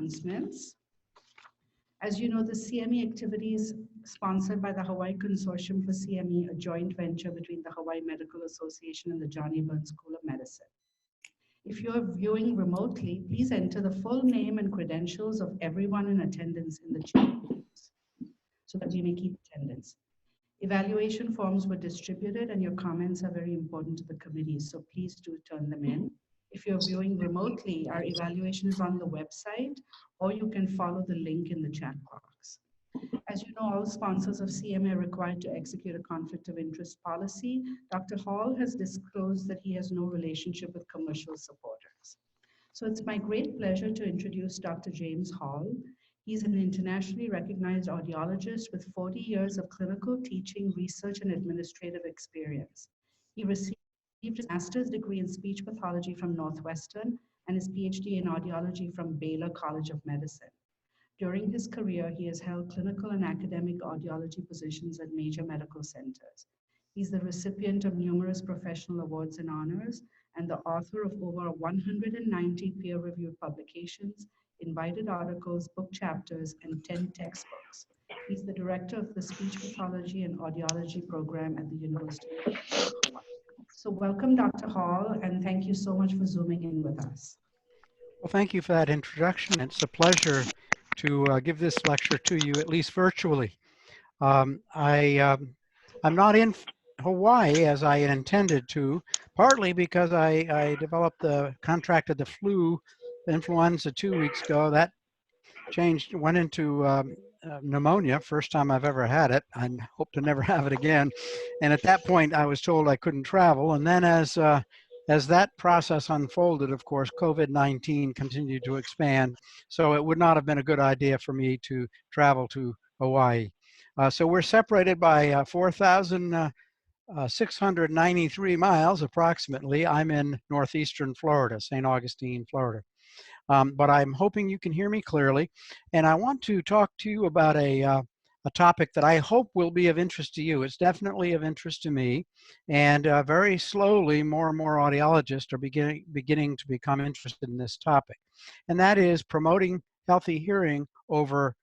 announcements. As you know, the CME activity is sponsored by the Hawaii Consortium for CME, a joint venture between the Hawaii Medical Association and the Johnny Burns School of Medicine. If you're viewing remotely, please enter the full name and credentials of everyone in attendance in the chat box so that we may keep attendance. Evaluation forms were distributed and your comments are very important to the committee, so please do turn them in. If you're viewing remotely, our evaluation is on the website, or you can follow the link in the chat box. As you know, all sponsors of CME are required to execute a conflict of interest policy. Dr. Hall has disclosed that he has no relationship with commercial supporters. So it's my great pleasure to introduce Dr. James Hall. He's an internationally recognized audiologist with 40 years of clinical teaching, research, and administrative experience. He received his master's degree in speech pathology from Northwestern and his PhD in audiology from Baylor College of Medicine. During his career, he has held clinical and academic audiology positions at major medical centers. He's the recipient of numerous professional awards and honors, and the author of over 190 peer-reviewed publications, invited articles, book chapters, and 10 textbooks. He's the director of the Speech Pathology and Audiology program at the University of Hawaii. So welcome, Dr. Hall, and thank you so much for Zooming in with us. Well, thank you for that introduction. It's a pleasure to give this lecture to you, at least virtually. I'm not in Hawaii as I intended to, partly because I contracted the flu, the influenza 2 weeks ago. That went into pneumonia, first time I've ever had it. I hope to never have it again. And at that point, I was told I couldn't travel. And then as that process unfolded, of course, COVID-19 continued to expand. So it would not have been a good idea for me to travel to Hawaii. So we're separated by 4,693 miles approximately. I'm in northeastern Florida, St. Augustine, Florida. But I'm hoping you can hear me clearly. And I want to talk to you about a topic that I hope will be of interest to you. It's definitely of interest to me. And very slowly, more and more audiologists are beginning to become interested in this topic. And that is promoting healthy hearing over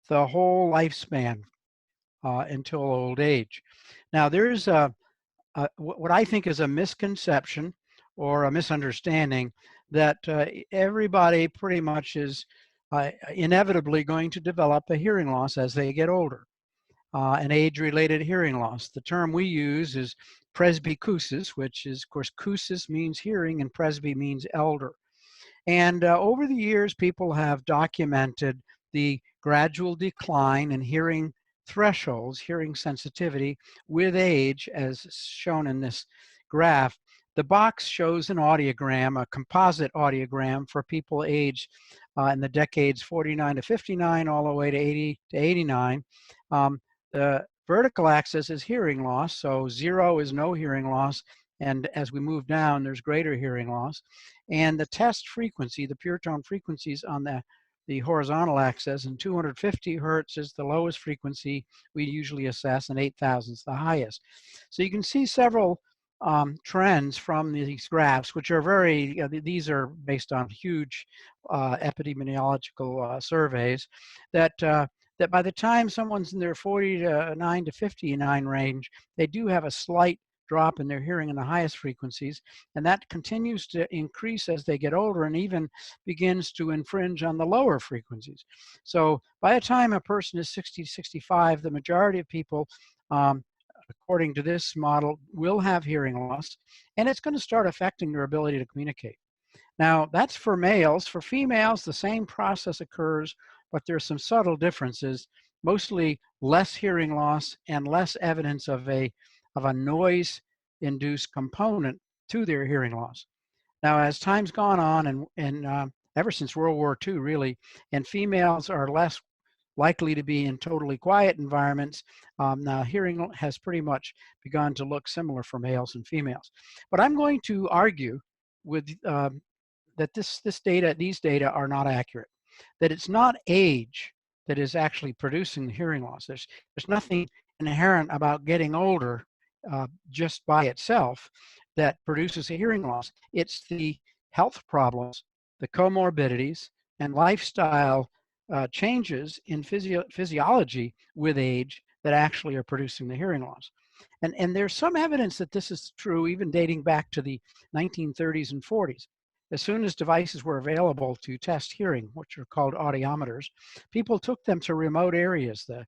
the whole lifespan until old age. Now, there's what I think is a misconception or a misunderstanding that everybody pretty much is inevitably going to develop a hearing loss as they get older, an age-related hearing loss. The term we use is presbycusis, which is, of course, cusis means hearing and presby means elder. And over the years, people have documented the gradual decline in hearing thresholds, hearing sensitivity with age, as shown in this graph. The box shows an audiogram, a composite audiogram for people aged in the decades 49 to 59 all the way to 80 to 89. The vertical axis is hearing loss, so 0 is no hearing loss, and as we move down, there's greater hearing loss. And the test frequency, the pure tone frequencies on the horizontal axis, and 250 hertz is the lowest frequency we usually assess, and 8,000 is the highest. So you can see several trends from these graphs, which are these are based on huge epidemiological surveys, that by the time someone's in their 49 to 59 range, they do have a slight drop in their hearing in the highest frequencies, and that continues to increase as they get older and even begins to infringe on the lower frequencies. So by the time a person is 60 to 65, the majority of people, according to this model, will have hearing loss, and it's going to start affecting their ability to communicate. Now, that's for males. For females, the same process occurs, but there's some subtle differences, mostly less hearing loss and less evidence of a noise-induced component to their hearing loss. Now, as time's gone on, and ever since World War II, really, and females are less likely to be in totally quiet environments, now hearing has pretty much begun to look similar for males and females. But I'm going to argue with that these data are not accurate, that it's not age that is actually producing the hearing loss. There's nothing inherent about getting older just by itself that produces a hearing loss. It's the health problems, the comorbidities, and lifestyle changes in physiology with age that actually are producing the hearing loss. And there's some evidence that this is true, even dating back to the 1930s and 40s. As soon as devices were available to test hearing, which are called audiometers, people took them to remote areas, the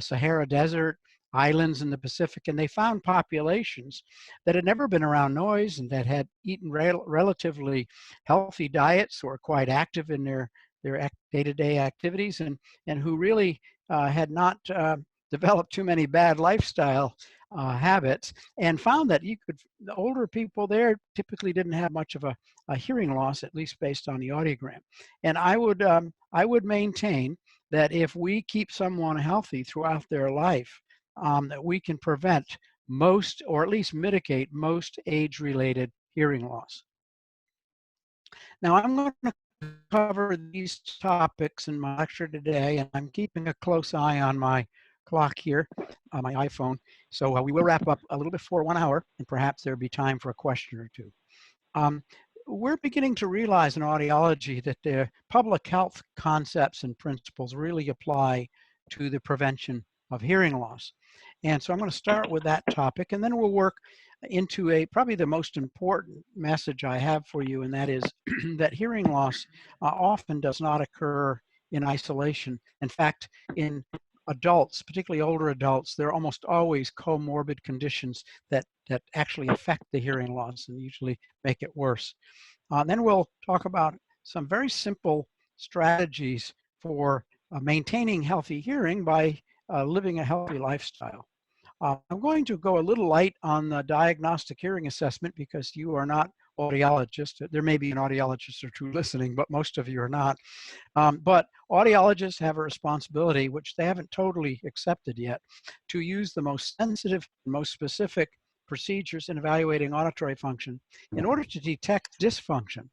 Sahara Desert, islands in the Pacific, and they found populations that had never been around noise and that had eaten relatively healthy diets, or quite active in their day-to-day activities, and who really had not developed too many bad lifestyle habits, and found that the older people there typically didn't have much of a hearing loss, at least based on the audiogram. And I would maintain that if we keep someone healthy throughout their life, that we can prevent most, or at least mitigate most, age-related hearing loss. Now, I'm going to cover these topics in my lecture today, and I'm keeping a close eye on my clock here on my iPhone. So we will wrap up a little before 1 hour, and perhaps there'll be time for a question or two. We're beginning to realize in audiology that the public health concepts and principles really apply to the prevention of hearing loss. And so I'm going to start with that topic, and then we'll work into probably the most important message I have for you, and that is that hearing loss often does not occur in isolation. In fact, in adults, particularly older adults, there are almost always comorbid conditions that actually affect the hearing loss and usually make it worse. Then we'll talk about some very simple strategies for maintaining healthy hearing by living a healthy lifestyle. I'm going to go a little light on the diagnostic hearing assessment because you are not audiologists. There may be an audiologist or two listening, but most of you are not. But audiologists have a responsibility, which they haven't totally accepted yet, to use the most sensitive and most specific procedures in evaluating auditory function in order to detect dysfunction,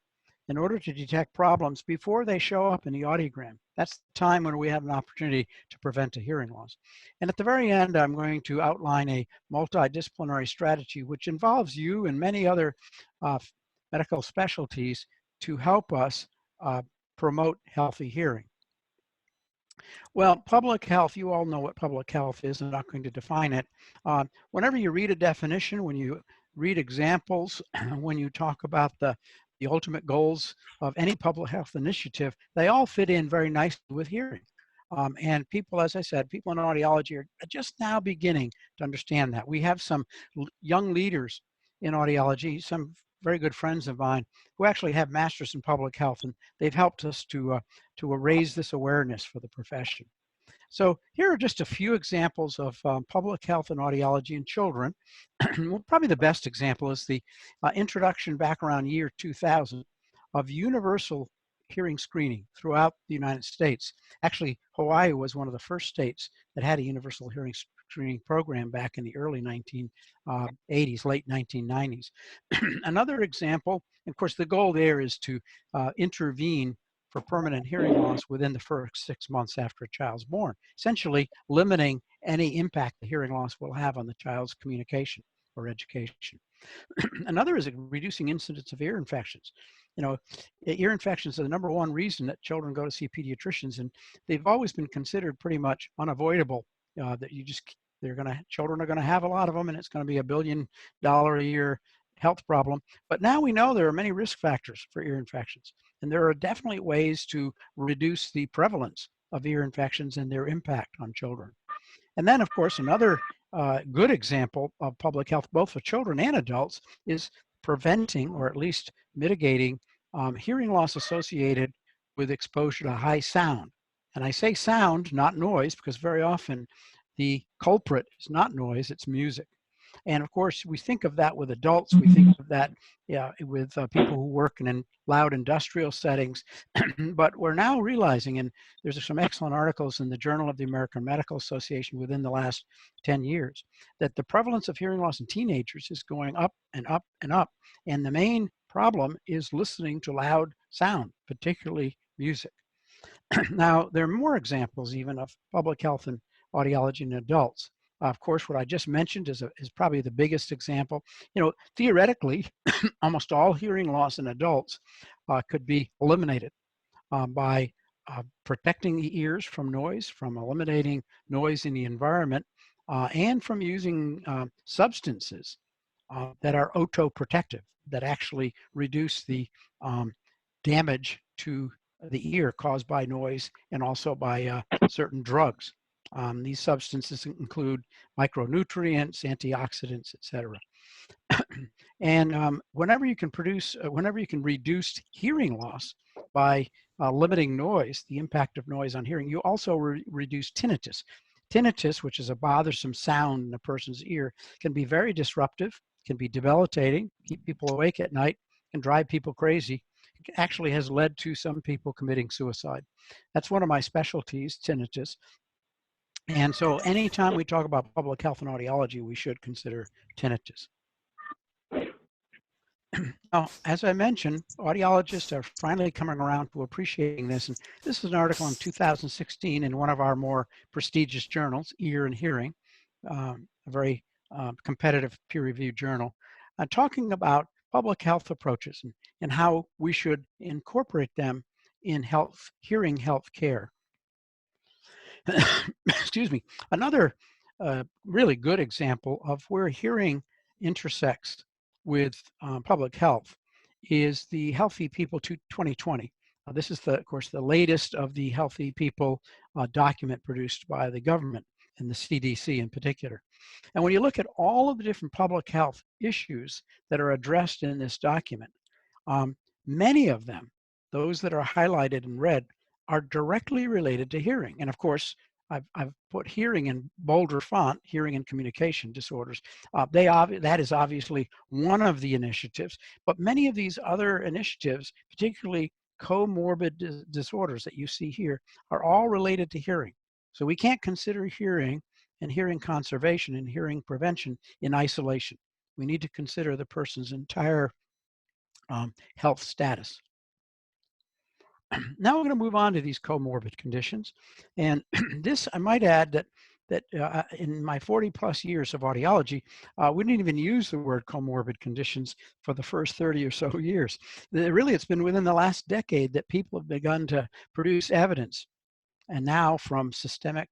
in order to detect problems before they show up in the audiogram. That's the time when we have an opportunity to prevent a hearing loss. And at the very end, I'm going to outline a multidisciplinary strategy which involves you and many other medical specialties to help us promote healthy hearing. Well, public health, you all know what public health is. I'm not going to define it. Whenever you read a definition, when you read examples, when you talk about the ultimate goals of any public health initiative, they all fit in very nicely with hearing. And people, as I said, people in audiology are just now beginning to understand that. We have some young leaders in audiology, some very good friends of mine who actually have masters in public health, and they've helped us to raise this awareness for the profession. So here are just a few examples of public health and audiology in children. Well, probably the best example is the introduction back around year 2000 of universal hearing screening throughout the United States. Actually, Hawaii was one of the first states that had a universal hearing screening program back in the early 1980s, late 1990s. Another example, of course, the goal there is to intervene for permanent hearing loss within the first 6 months after a child's born, essentially limiting any impact the hearing loss will have on the child's communication or education. Another is reducing incidence of ear infections. You know, ear infections are the #1 reason that children go to see pediatricians, and they've always been considered pretty much unavoidable. That children are gonna have a lot of them, and it's gonna be $1 billion a year health problem. But now we know there are many risk factors for ear infections, and there are definitely ways to reduce the prevalence of ear infections and their impact on children. And then, of course, another good example of public health, both for children and adults, is preventing, or at least mitigating, hearing loss associated with exposure to high sound. And I say sound, not noise, because very often the culprit is not noise, it's music. And of course, we think of that with adults. We think of that with people who work in loud industrial settings. But we're now realizing, and there's some excellent articles in the Journal of the American Medical Association within the last 10 years, that the prevalence of hearing loss in teenagers is going up and up and up. And the main problem is listening to loud sound, particularly music. Now, there are more examples even of public health and audiology in adults. Of course, what I just mentioned is probably the biggest example. You know, theoretically, almost all hearing loss in adults could be eliminated. by protecting the ears from noise, from eliminating noise in the environment, and from using substances that are otoprotective, that actually reduce the damage to the ear caused by noise and also by certain drugs. These substances include micronutrients, antioxidants, etc. And whenever you can reduce hearing loss by limiting noise, the impact of noise on hearing, you also reduce tinnitus. Tinnitus, which is a bothersome sound in a person's ear, can be very disruptive, can be debilitating, keep people awake at night, can drive people crazy. It actually has led to some people committing suicide. That's one of my specialties, tinnitus. And so anytime we talk about public health and audiology, we should consider tinnitus. Now, as I mentioned, audiologists are finally coming around to appreciating this. And this is an article in 2016 in one of our more prestigious journals, Ear and Hearing, a very competitive peer-reviewed journal, talking about public health approaches and how we should incorporate them in hearing health care. Excuse me. Another really good example of where hearing intersects with public health is the Healthy People 2020. This is, of course, the latest of the Healthy People document produced by the government and the CDC in particular. And when you look at all of the different public health issues that are addressed in this document, many of them, those that are highlighted in red, are directly related to hearing. And of course, I've put hearing in bolder font, hearing and communication disorders. That is obviously one of the initiatives, but many of these other initiatives, particularly comorbid disorders that you see here, are all related to hearing. So we can't consider hearing and hearing conservation and hearing prevention in isolation. We need to consider the person's entire health status. Now we're going to move on to these comorbid conditions. And this, I might add that in my 40 plus years of audiology, we didn't even use the word comorbid conditions for the first 30 or so years. Really, it's been within the last decade that people have begun to produce evidence. And now from systematic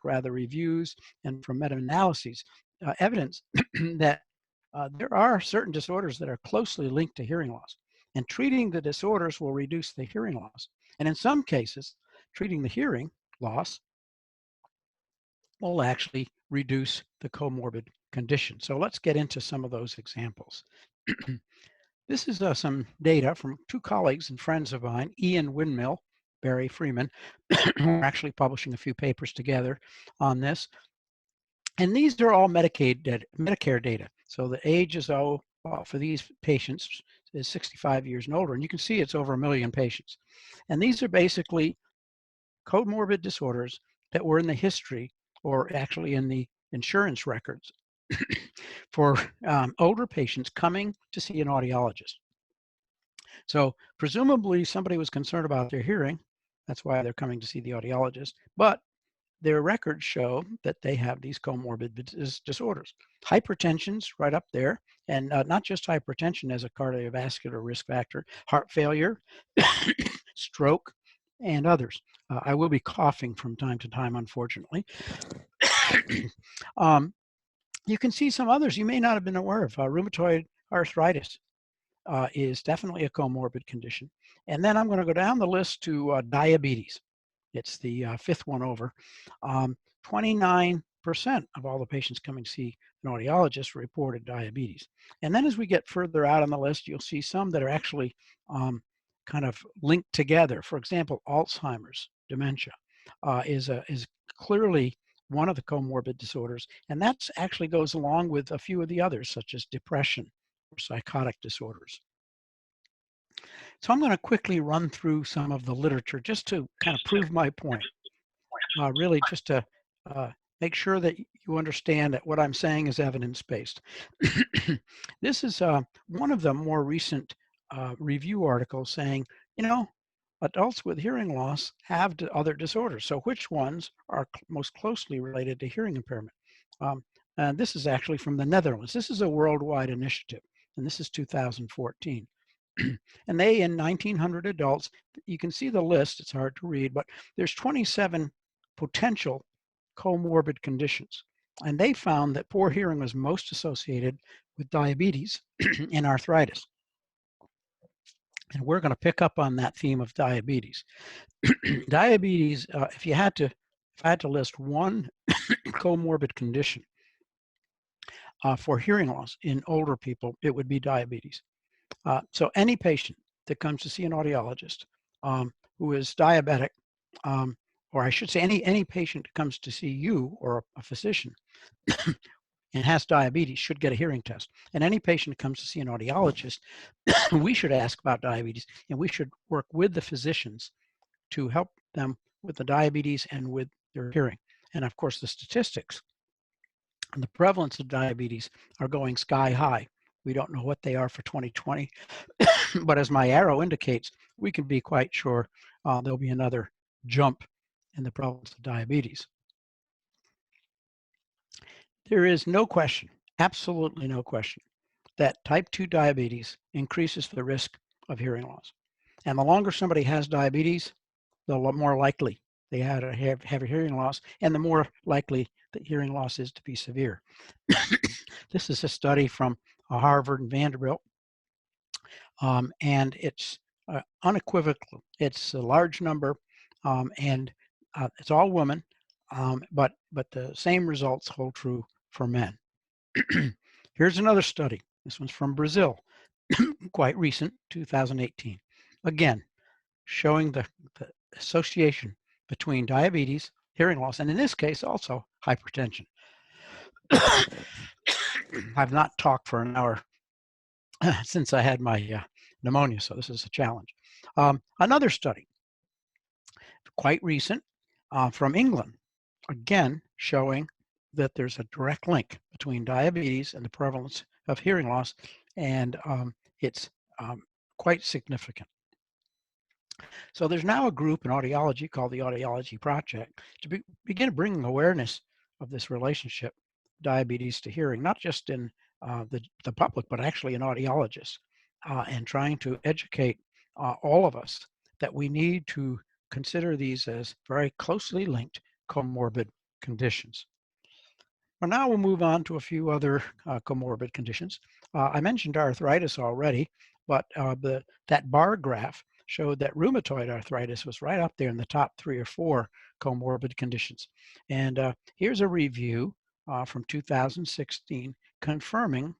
reviews and from meta-analyses, evidence that there are certain disorders that are closely linked to hearing loss. And treating the disorders will reduce the hearing loss. And in some cases, treating the hearing loss will actually reduce the comorbid condition. So let's get into some of those examples. This is some data from two colleagues and friends of mine, Ian Windmill, Barry Freeman, who are actually publishing a few papers together on this. And these are all Medicare data. So the age is for these patients is 65 years and older. And you can see it's over 1 million patients. And these are basically comorbid disorders that were in the history or actually in the insurance records for older patients coming to see an audiologist. So presumably somebody was concerned about their hearing. That's why they're coming to see the audiologist. But their records show that they have these comorbid disorders. Hypertension's right up there, and not just hypertension as a cardiovascular risk factor, heart failure, stroke, and others. I will be coughing from time to time, unfortunately. You can see some others you may not have been aware of. Rheumatoid arthritis is definitely a comorbid condition. And then I'm going to go down the list to diabetes. It's the fifth one over. 29% of all the patients coming to see an audiologist reported diabetes. And then as we get further out on the list, you'll see some that are actually kind of linked together. For example, Alzheimer's, dementia, is clearly one of the comorbid disorders. And that actually goes along with a few of the others, such as depression or psychotic disorders. So I'm going to quickly run through some of the literature just to kind of prove my point, really just to make sure that you understand that what I'm saying is evidence-based. This is one of the more recent review articles saying, you know, adults with hearing loss have other disorders. So which ones are most closely related to hearing impairment? And this is actually from the Netherlands. This is a worldwide initiative, and this is 2014. And they, in 1,900 adults, you can see the list, it's hard to read, but there's 27 potential comorbid conditions. And they found that poor hearing was most associated with diabetes and arthritis. And we're going to pick up on that theme of diabetes. Diabetes, if I had to list one comorbid condition for hearing loss in older people, it would be diabetes. So any patient that comes to see an audiologist who is diabetic, or I should say any patient that comes to see you or a physician and has diabetes should get a hearing test. And any patient that comes to see an audiologist, we should ask about diabetes, and we should work with the physicians to help them with the diabetes and with their hearing. And of course, the statistics and the prevalence of diabetes are going sky high. We don't know what they are for 2020, but as my arrow indicates, we can be quite sure there'll be another jump in the prevalence of diabetes. There is no question, absolutely no question, that type 2 diabetes increases the risk of hearing loss. And the longer somebody has diabetes, the more likely they have a hearing loss, and the more likely that hearing loss is to be severe. This is a study from Harvard and Vanderbilt, and it's unequivocal. It's a large number, and it's all women, but the same results hold true for men. Here's another study. This one's from Brazil, quite recent, 2018. Again, showing the association between diabetes, hearing loss, and in this case also hypertension. I've not talked for an hour since I had my pneumonia, so this is a challenge. Another study, quite recent, from England, again showing that there's a direct link between diabetes and the prevalence of hearing loss, and it's quite significant. So there's now a group in audiology called the Audiology Project to begin bringing awareness of this relationship, diabetes to hearing, not just in the public, but actually in audiologists, and trying to educate all of us that we need to consider these as very closely linked comorbid conditions. Well, now we'll move on to a few other comorbid conditions. I mentioned arthritis already, but that bar graph showed that rheumatoid arthritis was right up there in the top 3 or 4 comorbid conditions. And here's a review from 2016 confirming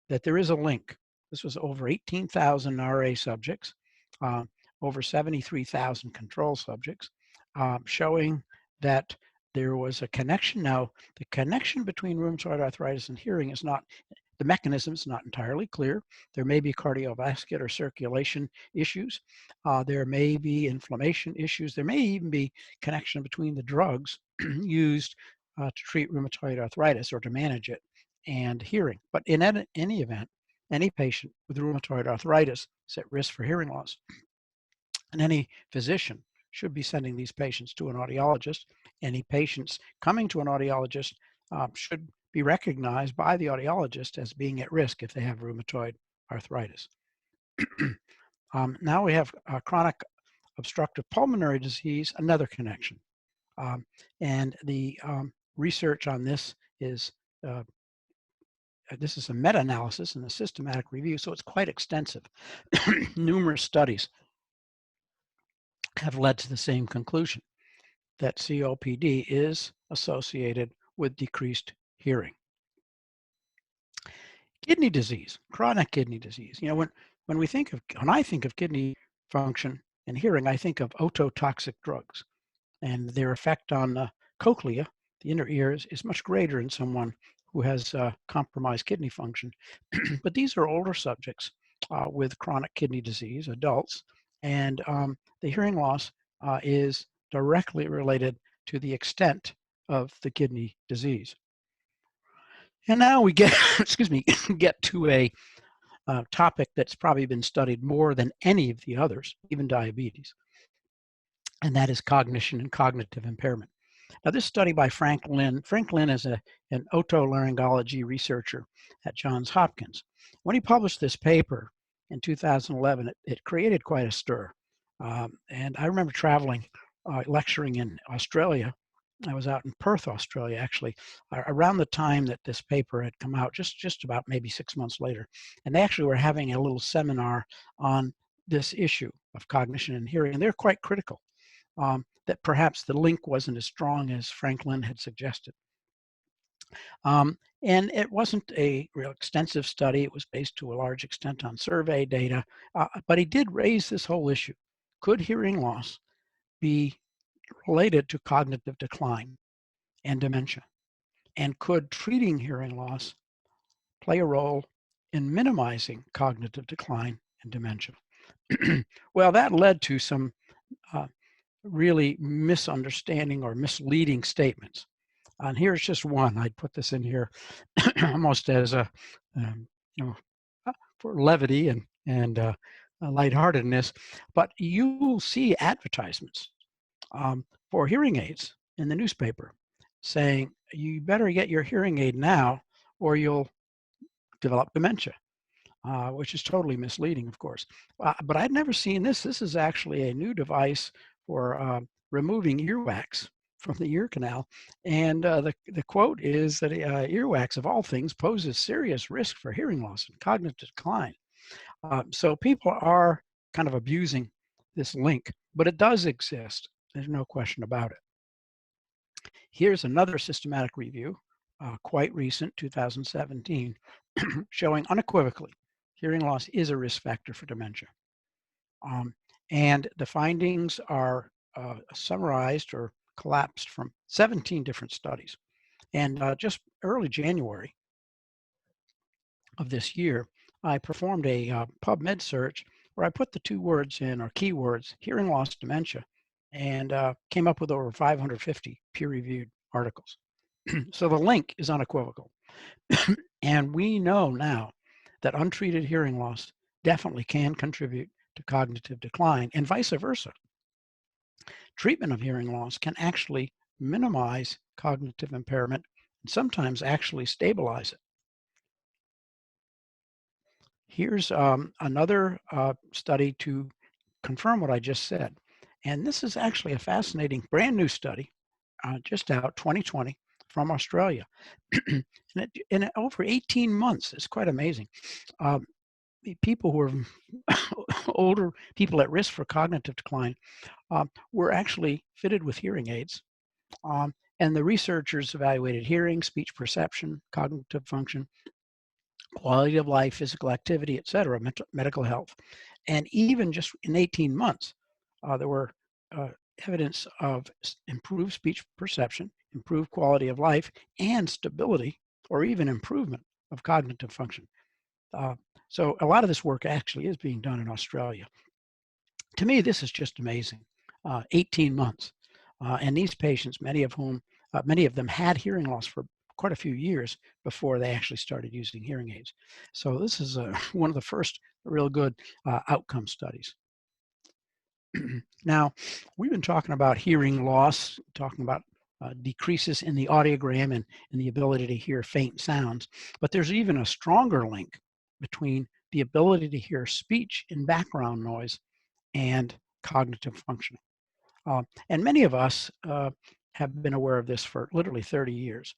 that there is a link. This was over 18,000 RA subjects, over 73,000 control subjects, showing that there was a connection. Now, the connection between rheumatoid arthritis and hearing is not, the mechanism is not entirely clear. There may be cardiovascular circulation issues. There may be inflammation issues. There may even be connection between the drugs used to treat rheumatoid arthritis or to manage it and hearing. But in any event, any patient with rheumatoid arthritis is at risk for hearing loss. And any physician should be sending these patients to an audiologist. Any patients coming to an audiologist should be recognized by the audiologist as being at risk if they have rheumatoid arthritis. Now we have chronic obstructive pulmonary disease, another connection. And the research on this is a meta-analysis and a systematic review, so it's quite extensive. Numerous studies have led to the same conclusion, that COPD is associated with decreased hearing. Kidney disease, chronic kidney disease. You know, when I think of kidney function and hearing, I think of ototoxic drugs, and their effect on the cochlea, the inner ears, is much greater in someone who has compromised kidney function. But these are older subjects with chronic kidney disease, adults, and the hearing loss is directly related to the extent of the kidney disease. And now we get, get to a topic that's probably been studied more than any of the others, even diabetes, and that is cognition and cognitive impairment. Now, this study by Frank Lin is an otolaryngology researcher at Johns Hopkins. When he published this paper in 2011, it created quite a stir. And I remember traveling, lecturing in Australia. I was out in Perth, Australia, actually, around the time that this paper had come out, just about maybe 6 months later. And they actually were having a little seminar on this issue of cognition and hearing, and they're quite critical that perhaps the link wasn't as strong as Franklin had suggested. And it wasn't a real extensive study. It was based to a large extent on survey data, but he did raise this whole issue. Could hearing loss be related to cognitive decline and dementia? And could treating hearing loss play a role in minimizing cognitive decline and dementia? Well, that led to some really misunderstanding or misleading statements. And here's just one. I'd put this in here almost as a, you know, for levity and lightheartedness. But you will see advertisements for hearing aids in the newspaper saying, you better get your hearing aid now or you'll develop dementia, which is totally misleading, of course. But I'd never seen this. This is actually a new device for removing earwax from the ear canal. And the quote is that earwax, of all things, poses serious risk for hearing loss and cognitive decline. So people are kind of abusing this link, but it does exist. There's no question about it. Here's another systematic review, quite recent, 2017, showing unequivocally hearing loss is a risk factor for dementia. And the findings are summarized or collapsed from 17 different studies. And just early January of this year, I performed a PubMed search where I put the 2 words in, or keywords, hearing loss, dementia, and came up with over 550 peer-reviewed articles. So the link is unequivocal. And we know now that untreated hearing loss definitely can contribute to cognitive decline, and vice versa. Treatment of hearing loss can actually minimize cognitive impairment and sometimes actually stabilize it. Here's another study to confirm what I just said. And this is actually a fascinating brand new study, just out 2020 from Australia. and over 18 months, it's quite amazing. People who are older, people at risk for cognitive decline, were actually fitted with hearing aids. And the researchers evaluated hearing, speech perception, cognitive function, quality of life, physical activity, et cetera, medical health. And even just in 18 months, there were evidence of improved speech perception, improved quality of life, and stability, or even improvement of cognitive function. So a lot of this work actually is being done in Australia. To me, this is just amazing. 18 months. And these patients, many of them had hearing loss for quite a few years before they actually started using hearing aids. So this is one of the first real good outcome studies. Now, we've been talking about hearing loss, talking about decreases in the audiogram and the ability to hear faint sounds, but there's even a stronger link between the ability to hear speech in background noise and cognitive functioning. And many of us have been aware of this for literally 30 years.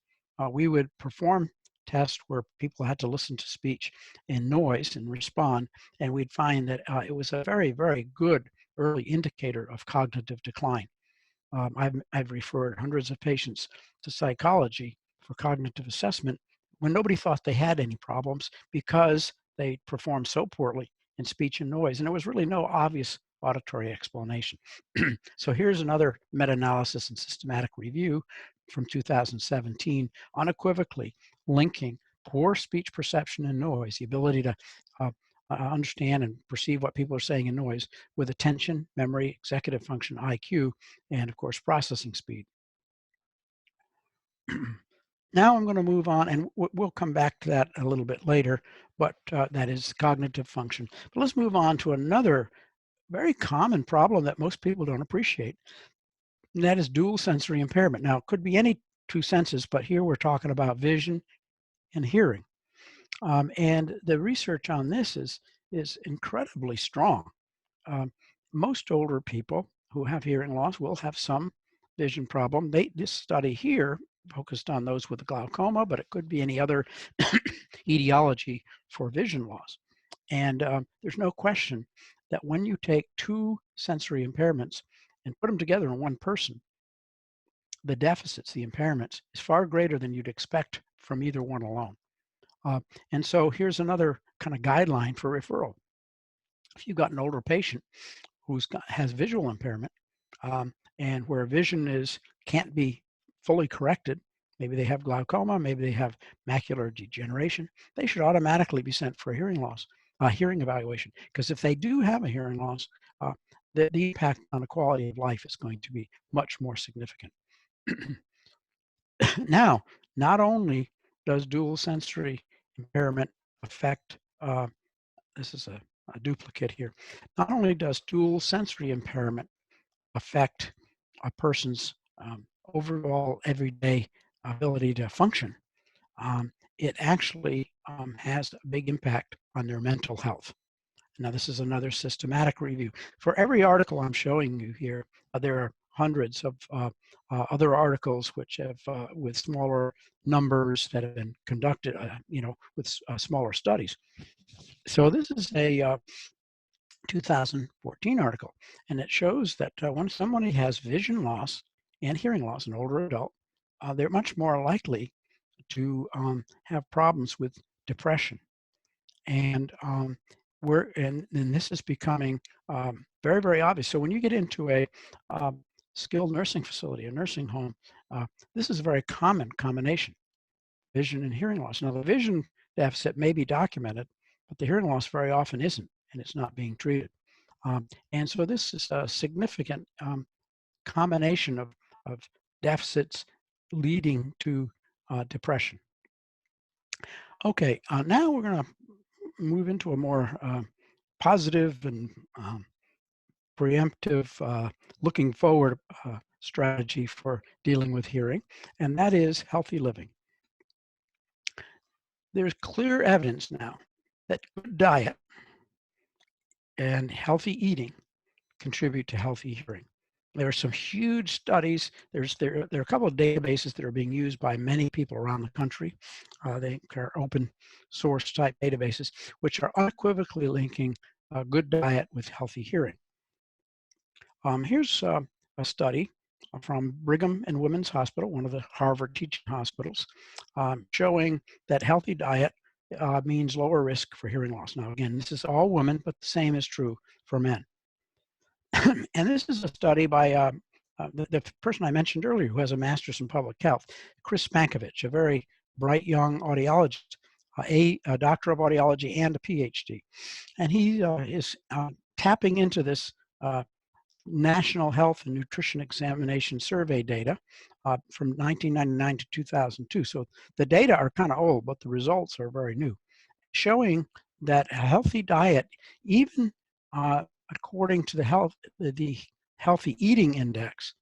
We would perform tests where people had to listen to speech in noise and respond, and we'd find that it was a very, very good early indicator of cognitive decline. I've referred hundreds of patients to psychology for cognitive assessment when nobody thought they had any problems because they performed so poorly in speech and noise, and there was really no obvious auditory explanation. So here's another meta-analysis and systematic review from 2017, unequivocally linking poor speech perception and noise, the ability to understand and perceive what people are saying in noise, with attention, memory, executive function, IQ, and of course, processing speed. Now I'm going to move on, and we'll come back to that a little bit later, but that is cognitive function. But let's move on to another very common problem that most people don't appreciate, and that is dual sensory impairment. Now, it could be any 2 senses, but here we're talking about vision and hearing. And the research on this is is incredibly strong. Most older people who have hearing loss will have some vision problem. This study here focused on those with glaucoma, but it could be any other etiology for vision loss. And there's no question that when you take two sensory impairments and put them together in one person, the deficits, the impairments, is far greater than you'd expect from either one alone. And so here's another kind of guideline for referral. If you've got an older patient has visual impairment, and where vision can't be fully corrected, maybe they have glaucoma, maybe they have macular degeneration, they should automatically be sent for a hearing evaluation. Because if they do have a hearing loss, the impact on the quality of life is going to be much more significant. Now, not only does dual sensory impairment affect, this is a duplicate here, not only does dual sensory impairment affect a person's overall everyday ability to function, it actually has a big impact on their mental health. Now, this is another systematic review. For every article I'm showing you here, there are hundreds of other articles which have, with smaller numbers that have been conducted, with smaller studies. So this is a 2014 article, and it shows that when somebody has vision loss and hearing loss, an older adult, they're much more likely to have problems with depression. And this is becoming very, very obvious. So when you get into a skilled nursing facility, a nursing home, this is a very common combination, vision and hearing loss. Now, the vision deficit may be documented, but the hearing loss very often isn't, and it's not being treated. And so this is a significant combination of deficits leading to depression. Okay, now we're going to move into a more positive and preemptive, looking forward strategy for dealing with hearing, and that is healthy living. There's clear evidence now that good diet and healthy eating contribute to healthy hearing. There are some huge studies. There are a couple of databases that are being used by many people around the country. They are open source type databases, which are unequivocally linking a good diet with healthy hearing. Here's a study from Brigham and Women's Hospital, one of the Harvard teaching hospitals, showing that healthy diet means lower risk for hearing loss. Now, again, this is all women, but the same is true for men. And this is a study by the person I mentioned earlier who has a master's in public health, Chris Pankovich, a very bright young audiologist, a doctor of audiology and a PhD. And he is tapping into this National Health and Nutrition Examination Survey data from 1999 to 2002. So the data are kind of old, but the results are very new, showing that a healthy diet, even according to the Healthy Eating Index,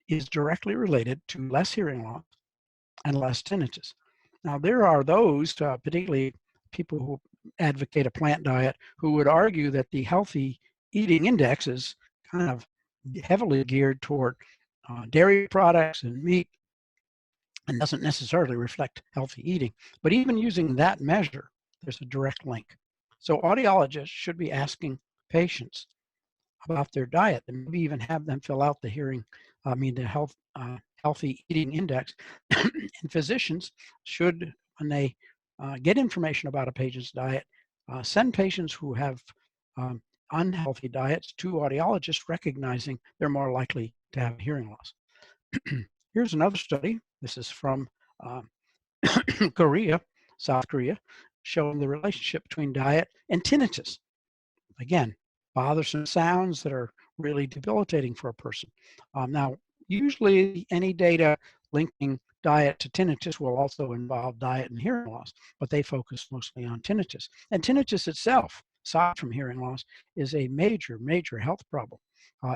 is directly related to less hearing loss and less tinnitus. Now, there are those, particularly people who advocate a plant diet, who would argue that the Healthy Eating Index is kind of heavily geared toward dairy products and meat and doesn't necessarily reflect healthy eating. But even using that measure, there's a direct link. So audiologists should be asking patients about their diet and maybe even have them fill out the healthy eating index. And physicians should, when they get information about a patient's diet, send patients who have unhealthy diets to audiologists, recognizing they're more likely to have hearing loss. Here's another study. This is from Korea, South Korea, showing the relationship between diet and tinnitus. Again, bothersome sounds that are really debilitating for a person. Now, usually any data linking diet to tinnitus will also involve diet and hearing loss, but they focus mostly on tinnitus. And tinnitus itself, aside from hearing loss, is a major, major health problem. I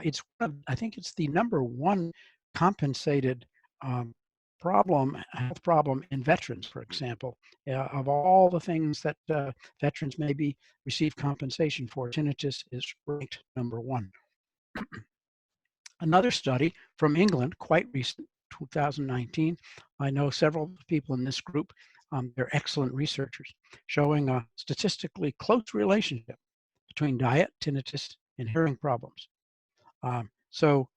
think it's the #1 compensated problem, a health problem in veterans, for example. Of all the things that veterans maybe receive compensation for, tinnitus is ranked #1. Another study from England, quite recent, 2019. I know several people in this group. They're excellent researchers, showing a statistically close relationship between diet, tinnitus, and hearing problems. So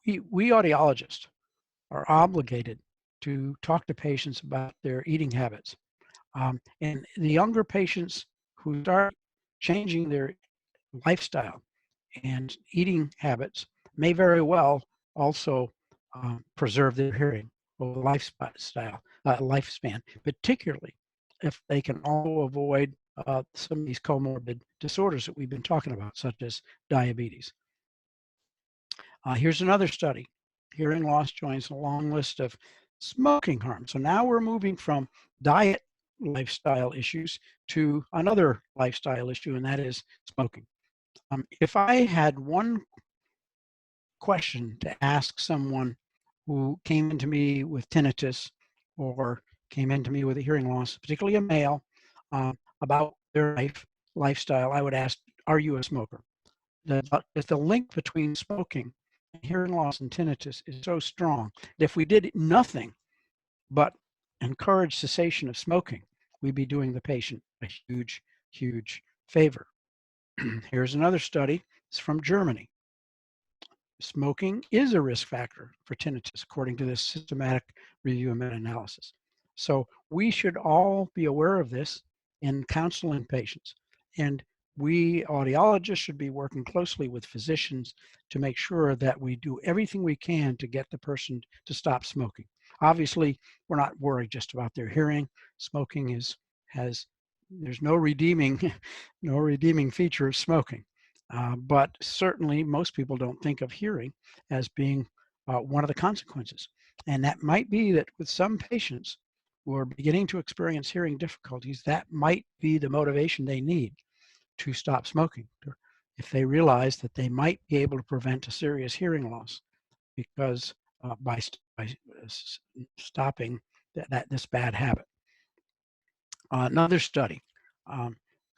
we audiologists are obligated to talk to patients about their eating habits. And the younger patients who start changing their lifestyle and eating habits may very well also preserve their hearing over lifespan, particularly if they can also avoid some of these comorbid disorders that we've been talking about, such as diabetes. Here's another study. Hearing loss joins a long list of smoking harms. So now we're moving from diet lifestyle issues to another lifestyle issue, and that is smoking. If I had one question to ask someone who came into me with tinnitus or came into me with a hearing loss, particularly a male, about their lifestyle, I would ask, are you a smoker? If the link between smoking and hearing loss and tinnitus is so strong that if we did nothing but encourage cessation of smoking, we'd be doing the patient a huge, huge favor. Here's another study. It's from Germany. Smoking is a risk factor for tinnitus, according to this systematic review and meta-analysis. So we should all be aware of this in counseling patients. And we audiologists should be working closely with physicians to make sure that we do everything we can to get the person to stop smoking. Obviously, we're not worried just about their hearing. Smoking there's no redeeming feature of smoking. But certainly most people don't think of hearing as being one of the consequences. And that might be that with some patients who are beginning to experience hearing difficulties, that might be the motivation they need to stop smoking. If they realize that they might be able to prevent a serious hearing loss because by stopping this bad habit. Another study.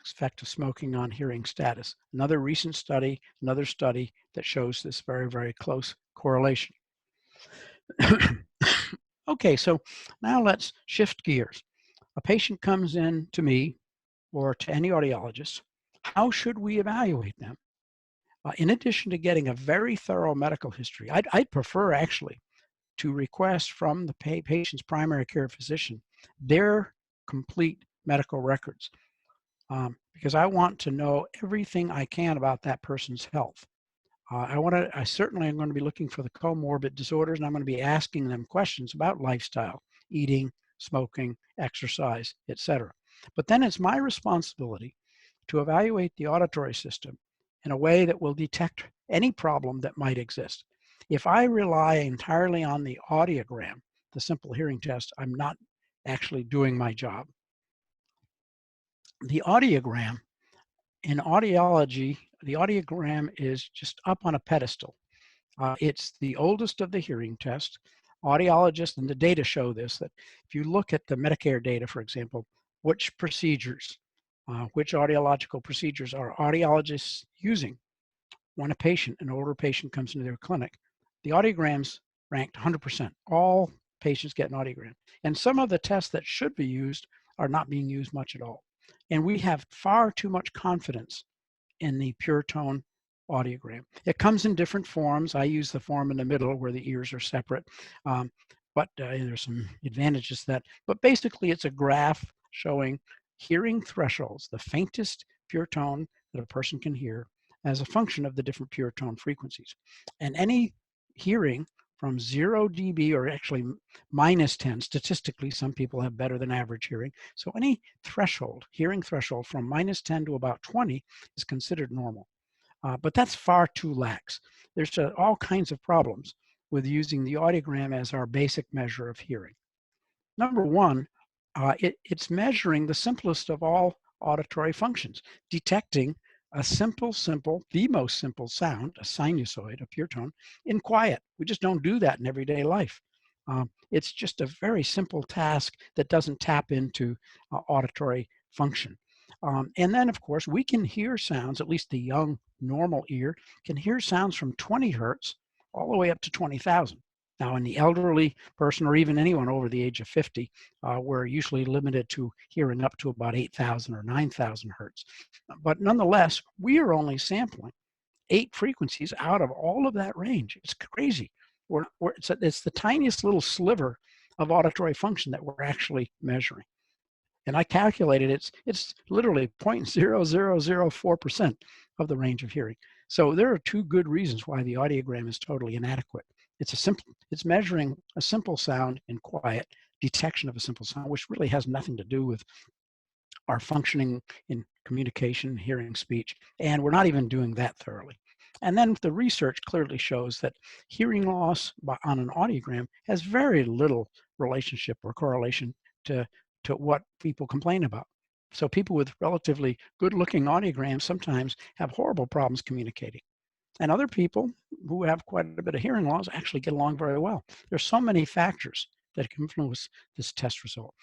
Effect of smoking on hearing status. Another recent study, another study that shows this very, very close correlation. Okay, so now let's shift gears. A patient comes in to me or to any audiologist. How should we evaluate them? In addition to getting a very thorough medical history, I'd prefer actually to request from the patient's primary care physician their complete medical records. Because I want to know everything I can about that person's health. I certainly am going to be looking for the comorbid disorders, and I'm going to be asking them questions about lifestyle, eating, smoking, exercise, etc. But then it's my responsibility to evaluate the auditory system in a way that will detect any problem that might exist. If I rely entirely on the audiogram, the simple hearing test, I'm not actually doing my job. The audiogram, in audiology, the audiogram is just up on a pedestal. It's the oldest of the hearing tests. Audiologists, and the data show this, that if you look at the Medicare data, for example, which procedures, which audiological procedures are audiologists using when an older patient comes into their clinic, the audiograms ranked 100%. All patients get an audiogram. And some of the tests that should be used are not being used much at all. And we have far too much confidence in the pure tone audiogram. It comes in different forms. I use the form in the middle where the ears are separate, but there's some advantages to that. But basically, it's a graph showing hearing thresholds, the faintest pure tone that a person can hear, as a function of the different pure tone frequencies. And any hearing from 0 dB, or actually -10, statistically, some people have better than average hearing. So any threshold, hearing threshold from -10 to about 20 is considered normal. But that's far too lax. There's all kinds of problems with using the audiogram as our basic measure of hearing. Number one, it's measuring the simplest of all auditory functions, detecting a the most simple sound, a sinusoid, a pure tone, in quiet. We just don't do that in everyday life. It's just a very simple task that doesn't tap into auditory function. And then, of course, we can hear sounds, at least the young normal ear can hear sounds from 20 hertz all the way up to 20,000. Now, in the elderly person or even anyone over the age of 50, we're usually limited to hearing up to about 8,000 or 9,000 hertz. But nonetheless, we are only sampling 8 frequencies out of all of that range. It's crazy. It's the tiniest little sliver of auditory function that we're actually measuring. And I calculated it's literally 0.0004% of the range of hearing. So there are 2 good reasons why the audiogram is totally inadequate. It's measuring a simple sound in quiet, detection of a simple sound, which really has nothing to do with our functioning in communication, hearing, speech, and we're not even doing that thoroughly. And then the research clearly shows that hearing loss on an audiogram has very little relationship or correlation to what people complain about. So people with relatively good-looking audiograms sometimes have horrible problems communicating. And other people who have quite a bit of hearing loss actually get along very well. There's so many factors that can influence this test result.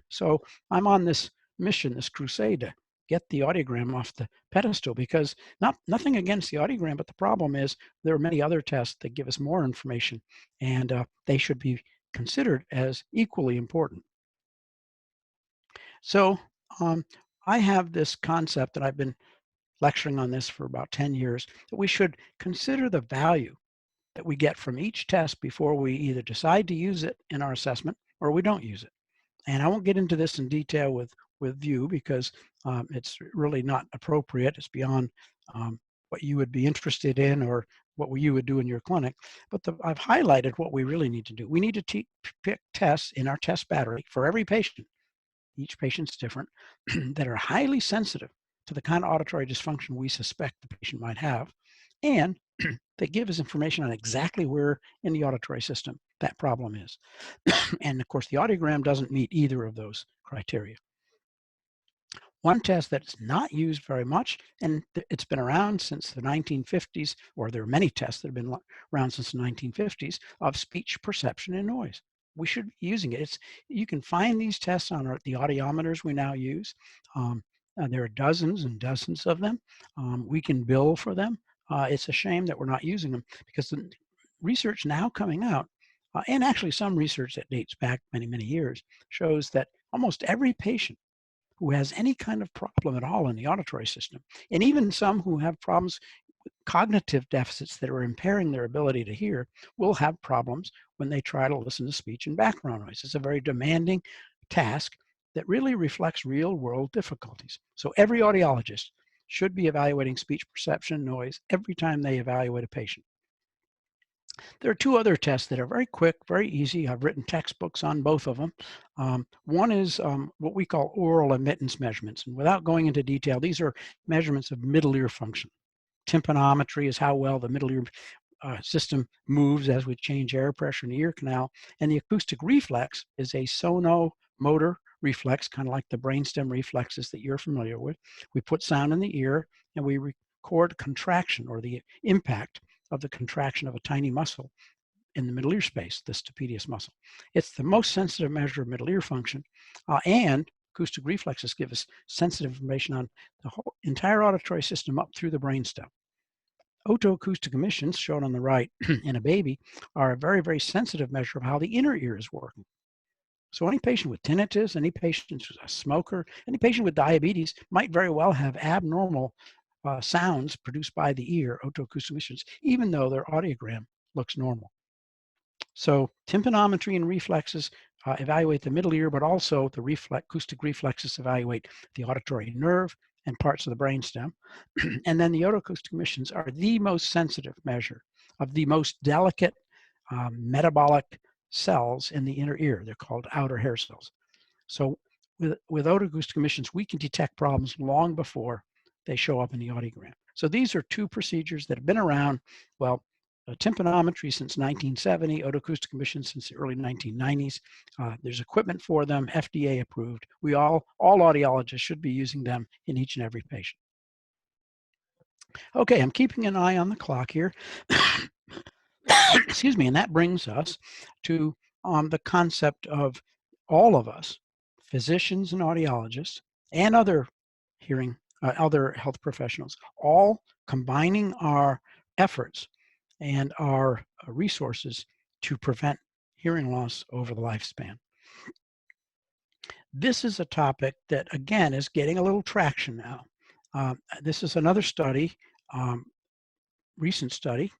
So I'm on this mission, this crusade to get the audiogram off the pedestal, because nothing against the audiogram, but the problem is there are many other tests that give us more information, and they should be considered as equally important. So I have this concept that I've been lecturing on this for about 10 years, that we should consider the value that we get from each test before we either decide to use it in our assessment or we don't use it. And I won't get into this in detail with you because it's really not appropriate. It's beyond what you would be interested in or what you would do in your clinic. But I've highlighted what we really need to do. We need to pick tests in our test battery for every patient. Each patient's different, that are highly sensitive to the kind of auditory dysfunction we suspect the patient might have, and they give us information on exactly where in the auditory system that problem is. And of course, the audiogram doesn't meet either of those criteria. One test that's not used very much, and it's been around since the 1950s, or there are many tests that have been around since the 1950s, of speech perception and noise. We should be using it. You can find these tests on the audiometers we now use. There are dozens and dozens of them. We can bill for them. It's a shame that we're not using them, because the research now coming out, and actually some research that dates back many, many years, shows that almost every patient who has any kind of problem at all in the auditory system, and even some who have problems, cognitive deficits that are impairing their ability to hear, will have problems when they try to listen to speech and background noise. It's a very demanding task that really reflects real world difficulties. So every audiologist should be evaluating speech perception noise every time they evaluate a patient. There are 2 other tests that are very quick, very easy. I've written textbooks on both of them. One is what we call oral emittance measurements. And without going into detail, these are measurements of middle ear function. Tympanometry is how well the middle ear system moves as we change air pressure in the ear canal. And the acoustic reflex is a sonomotor reflex, kind of like the brainstem reflexes that you're familiar with. We put sound in the ear and we record contraction, or the impact of the contraction of a tiny muscle in the middle ear space, the stapedius muscle. It's the most sensitive measure of middle ear function, and acoustic reflexes give us sensitive information on the whole entire auditory system up through the brainstem. Otoacoustic emissions, shown on the right in a baby, are a very, very sensitive measure of how the inner ear is working. So any patient with tinnitus, any patient who's a smoker, any patient with diabetes might very well have abnormal sounds produced by the ear, otoacoustic emissions, even though their audiogram looks normal. So tympanometry and reflexes evaluate the middle ear, but also the acoustic reflexes evaluate the auditory nerve and parts of the brainstem. And then the otoacoustic emissions are the most sensitive measure of the most delicate metabolic cells in the inner ear. They're called outer hair cells. So with otoacoustic emissions, we can detect problems long before they show up in the audiogram. So these are 2 procedures that have been around, well, tympanometry since 1970, otoacoustic emissions since the early 1990s. There's equipment for them, FDA approved. All audiologists should be using them in each and every patient. Okay, I'm keeping an eye on the clock here. Excuse me, and that brings us to on the concept of all of us, physicians and audiologists, and other other health professionals, all combining our efforts and our resources to prevent hearing loss over the lifespan. This is a topic that, again, is getting a little traction now. This is another study, recent study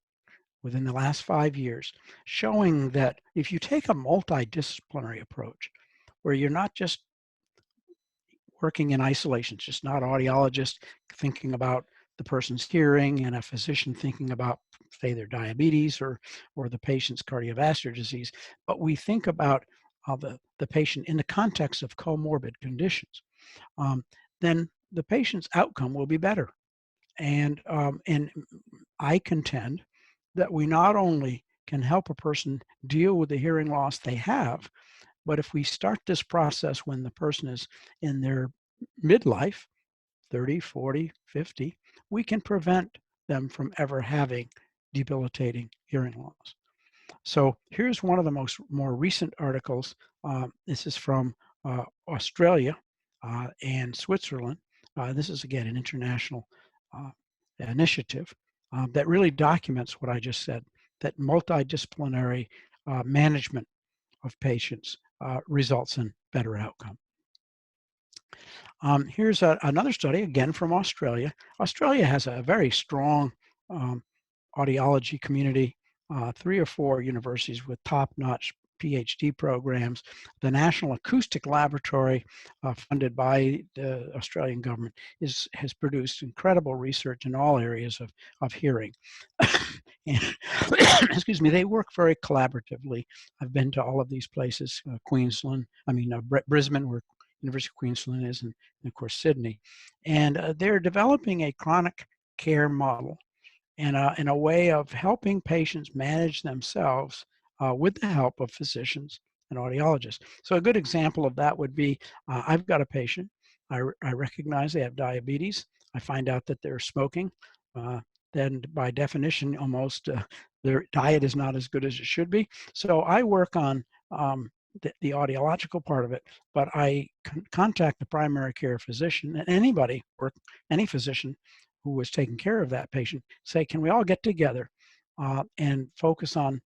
within the last 5 years, showing that if you take a multidisciplinary approach, where you're not just working in isolation, it's just not audiologist thinking about the person's hearing and a physician thinking about, say, their diabetes or the patient's cardiovascular disease, but we think about the patient in the context of comorbid conditions, then the patient's outcome will be better. And I contend that we not only can help a person deal with the hearing loss they have, but if we start this process when the person is in their midlife, 30, 40, 50, we can prevent them from ever having debilitating hearing loss. So here's one of the more recent articles. This is from Australia and Switzerland. This is, again, an international initiative that really documents what I just said, that multidisciplinary management of patients results in better outcome. Here's another study, again from Australia. Australia has a very strong audiology community, 3 or 4 universities with top-notch PhD programs. The National Acoustic Laboratory, funded by the Australian government, has produced incredible research in all areas of hearing. And, excuse me, they work very collaboratively. I've been to all of these places, Brisbane, where University of Queensland is, and of course Sydney. And they're developing a chronic care model and a way of helping patients manage themselves with the help of physicians and audiologists. So a good example of that would be, I've got a patient. I recognize they have diabetes. I find out that they're smoking. Then by definition, almost their diet is not as good as it should be. So I work on the audiological part of it, but I contact the primary care physician and anybody or any physician who was taking care of that patient, say, can we all get together and focus on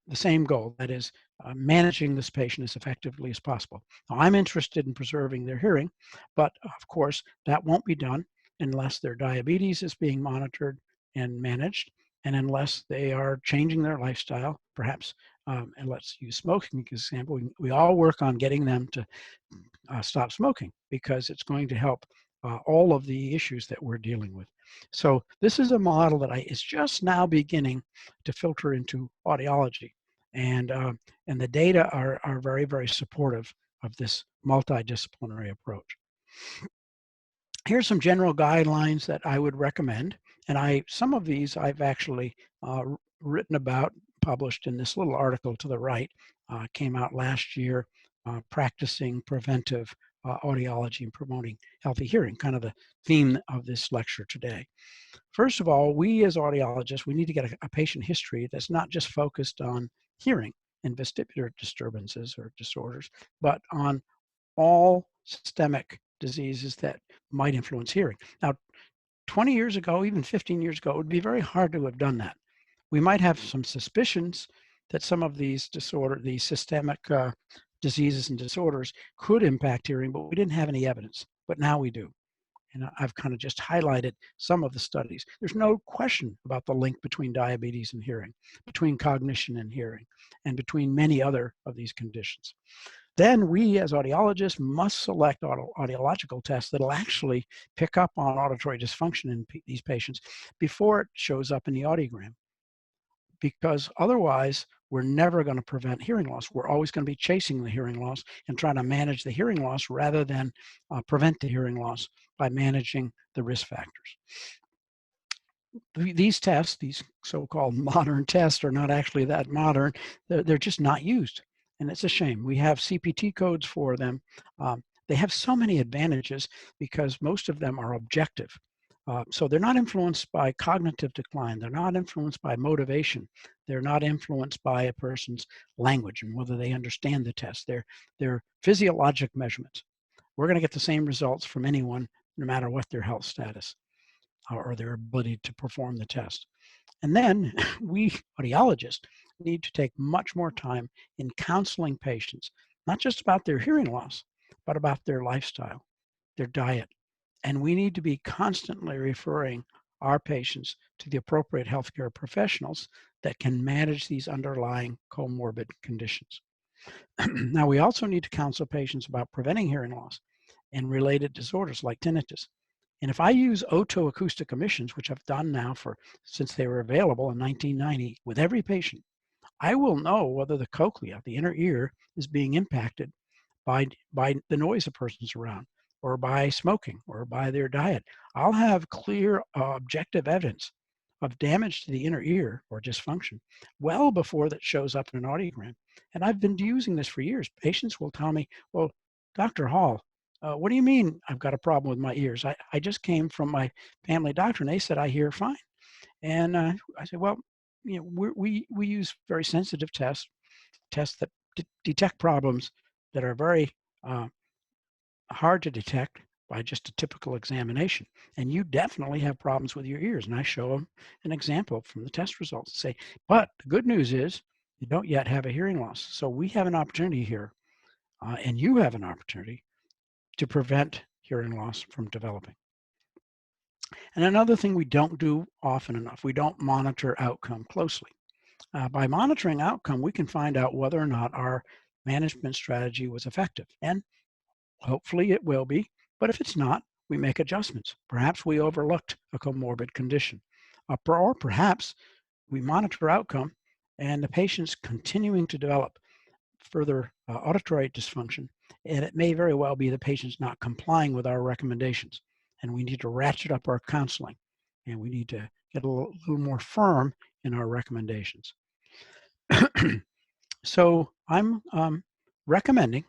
the same goal, that is managing this patient as effectively as possible. Now, I'm interested in preserving their hearing, but of course that won't be done unless their diabetes is being monitored and managed, and unless they are changing their lifestyle, perhaps, and let's use smoking as an example. We all work on getting them to stop smoking because it's going to help all of the issues that we're dealing with. So this is a model that is just now beginning to filter into audiology, and the data are very, very supportive of this multidisciplinary approach. Here's some general guidelines that I would recommend, and some of these I've actually written about, published in this little article to the right, came out last year, Practicing Preventive Audiology and Promoting Healthy Hearing, kind of the theme of this lecture today. First of all, we as audiologists, we need to get a patient history that's not just focused on hearing and vestibular disturbances or disorders, but on all systemic diseases that might influence hearing. Now, 20 years ago, even 15 years ago, it would be very hard to have done that. We might have some suspicions that some of these systemic diseases and disorders could impact hearing, but we didn't have any evidence. But now we do. And I've kind of just highlighted some of the studies. There's no question about the link between diabetes and hearing, between cognition and hearing, and between many other of these conditions. Then we as audiologists must select audiological tests that'll actually pick up on auditory dysfunction in these patients before it shows up in the audiogram. Because otherwise, we're never going to prevent hearing loss. We're always going to be chasing the hearing loss and trying to manage the hearing loss rather than prevent the hearing loss by managing the risk factors. These tests, these so-called modern tests, are not actually that modern. They're just not used. And it's a shame. We have CPT codes for them. They have so many advantages because most of them are objective. So they're not influenced by cognitive decline. They're not influenced by motivation. They're not influenced by a person's language and whether they understand the test. They're physiologic measurements. We're going to get the same results from anyone, no matter what their health status or their ability to perform the test. And then we audiologists need to take much more time in counseling patients, not just about their hearing loss, but about their lifestyle, their diet. And we need to be constantly referring our patients to the appropriate healthcare professionals that can manage these underlying comorbid conditions. Now, we also need to counsel patients about preventing hearing loss and related disorders like tinnitus. And if I use otoacoustic emissions, which I've done now since they were available in 1990 with every patient, I will know whether the cochlea, the inner ear, is being impacted by the noise a person's around, or by smoking, or by their diet. I'll have clear objective evidence of damage to the inner ear or dysfunction well before that shows up in an audiogram. And I've been using this for years. Patients will tell me, well, Dr. Hall, what do you mean I've got a problem with my ears? I just came from my family doctor and they said I hear fine. And I said, well, you know, we use very sensitive tests that detect problems that are very hard to detect by just a typical examination. And you definitely have problems with your ears. And I show them an example from the test results. Say, but the good news is you don't yet have a hearing loss. So we have an opportunity here, and you have an opportunity to prevent hearing loss from developing. And another thing we don't do often enough, we don't monitor outcome closely. By monitoring outcome, we can find out whether or not our management strategy was effective. And hopefully it will be, but if it's not, we make adjustments. Perhaps we overlooked a comorbid condition, or perhaps we monitor outcome and the patient's continuing to develop further auditory dysfunction, and it may very well be the patient's not complying with our recommendations, and we need to ratchet up our counseling, and we need to get a little more firm in our recommendations. So I'm recommending,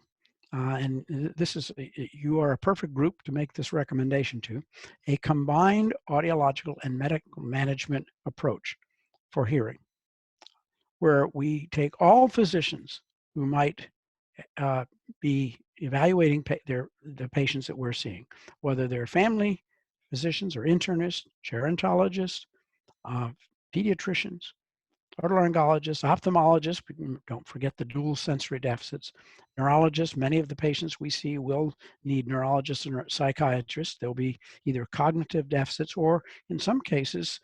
and this is, you are a perfect group to make this recommendation to, a combined audiological and medical management approach for hearing, where we take all physicians who might be evaluating the patients that we're seeing, whether they're family physicians or internists, gerontologists, pediatricians, otolaryngologists, ophthalmologists, don't forget the dual sensory deficits, neurologists. Many of the patients we see will need neurologists and psychiatrists. There'll be either cognitive deficits or, in some cases,